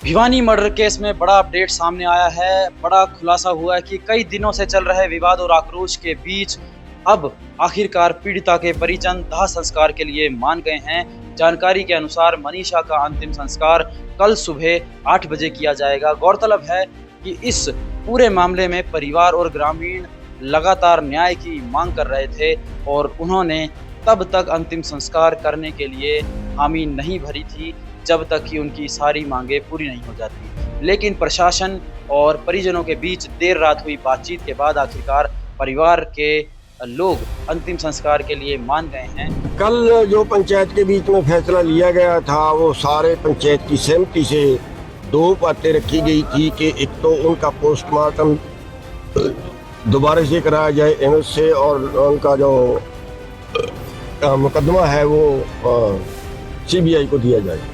Bhiwani murder case में बड़ा update सामने आया है। बड़ा खुलासा हुआ है कि कई दिनों से चल रहे विवाद और आक्रोश के बीच अब आखिरकार पीड़िता के परिजन दाह संस्कार के लिए मान गए हैं। जानकारी के अनुसार मनीषा का अंतिम संस्कार कल सुबह 8 बजे किया जाएगा। गौरतलब है कि इस पूरे मामले में परिवार और ग्रामीण लगातार न्याय की मांग कर रहे थे और उन्होंने तब तक अंतिम संस्कार करने के लिए हामी नहीं भरी थी जब तक कि उनकी सारी मांगें पूरी नहीं हो जाती। लेकिन प्रशासन और परिजनों के बीच देर रात हुई बातचीत के बाद आखिरकार परिवार के लोग अंतिम संस्कार के लिए मान गए हैं। कल जो पंचायत के बीच में फैसला लिया गया था वो सारे पंचायत की सहमति से दो बातें रखी गई थी कि एक तो उनका पोस्टमार्टम दोबारा से कराया जाए एमएस से और उनका जो मुकदमा है वो सीबीआई को दिया जाए।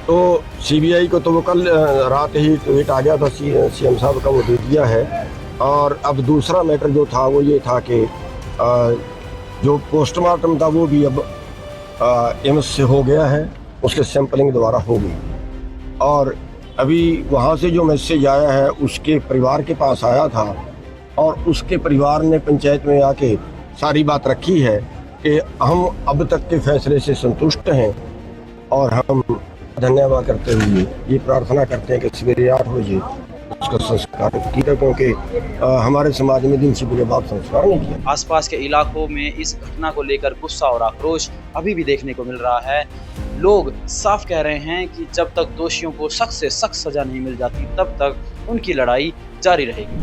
तो सीबीआई को तो वो कल रात ही ट्वीट आ गया था सीएम साहब का, वो दे दिया है। और अब दूसरा मैटर जो था वो ये था कि जो पोस्टमार्टम था वो भी अब एम्स से हो गया है, उसके सैंपलिंग दोबारा हो गई। और अभी वहाँ से जो मैसेज आया है उसके परिवार के पास आया था और उसके परिवार ने पंचायत में आके सारी बात रखी है कि हम अब तक के फैसले से संतुष्ट हैं और हम धन्यवाद करते हुए ये प्रार्थना करते हैं कि सवेरे 8 बजे उसका संस्कार किया, क्योंकि हमारे समाज में दिन से बुरे बाद संस्कार नहीं किया। आसपास के इलाकों में इस घटना को लेकर गुस्सा और आक्रोश अभी भी देखने को मिल रहा है। लोग साफ कह रहे हैं कि जब तक दोषियों को सख्त से सख्त सजा नहीं मिल जाती तब तक उनकी लड़ाई जारी रहेगी।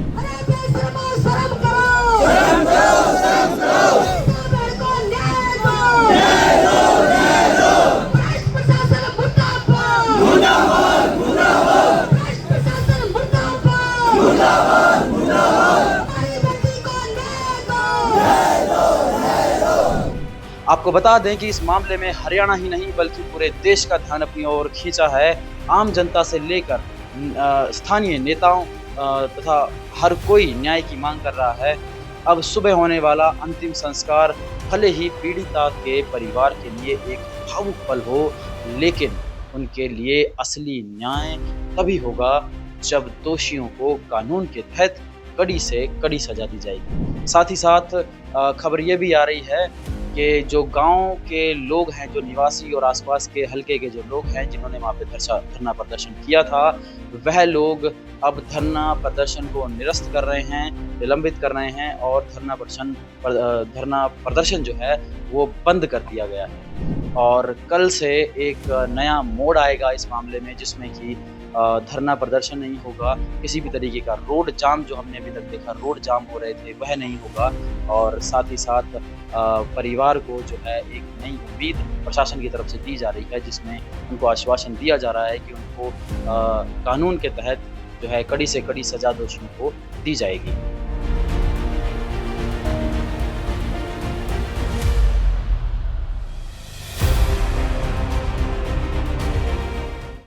आपको बता दें कि इस मामले में हरियाणा ही नहीं बल्कि पूरे देश का ध्यान अपनी ओर खींचा है। आम जनता से लेकर स्थानीय नेताओं तथा हर कोई न्याय की मांग कर रहा है। अब सुबह होने वाला अंतिम संस्कार भले ही पीड़िता के परिवार के लिए एक भावुक पल हो, लेकिन उनके लिए असली न्याय तभी होगा जब दोषियों को कानून के तहत कड़ी से कड़ी सजा दी जाएगी। साथ ही साथ खबर ये भी आ रही है कि जो गांव के लोग हैं, जो निवासी और आसपास के हलके के जो लोग हैं जिन्होंने वहाँ पे धरना प्रदर्शन किया था, वह लोग अब धरना प्रदर्शन को निरस्त कर रहे हैं, निलंबित कर रहे हैं और धरना प्रदर्शन जो है वो बंद कर दिया गया है। और कल से एक नया मोड़ आएगा इस मामले में, जिसमें कि धरना प्रदर्शन नहीं होगा, किसी भी तरीके का रोड जाम जो हमने अभी तक देखा रोड जाम हो रहे थे वह नहीं होगा। और साथ ही साथ परिवार को जो है एक नई उम्मीद प्रशासन की तरफ से दी जा रही है, जिसमें उनको आश्वासन दिया जा रहा है कि उनको कानून के तहत जो है कड़ी से कड़ी सजा दोषियों को दी जाएगी।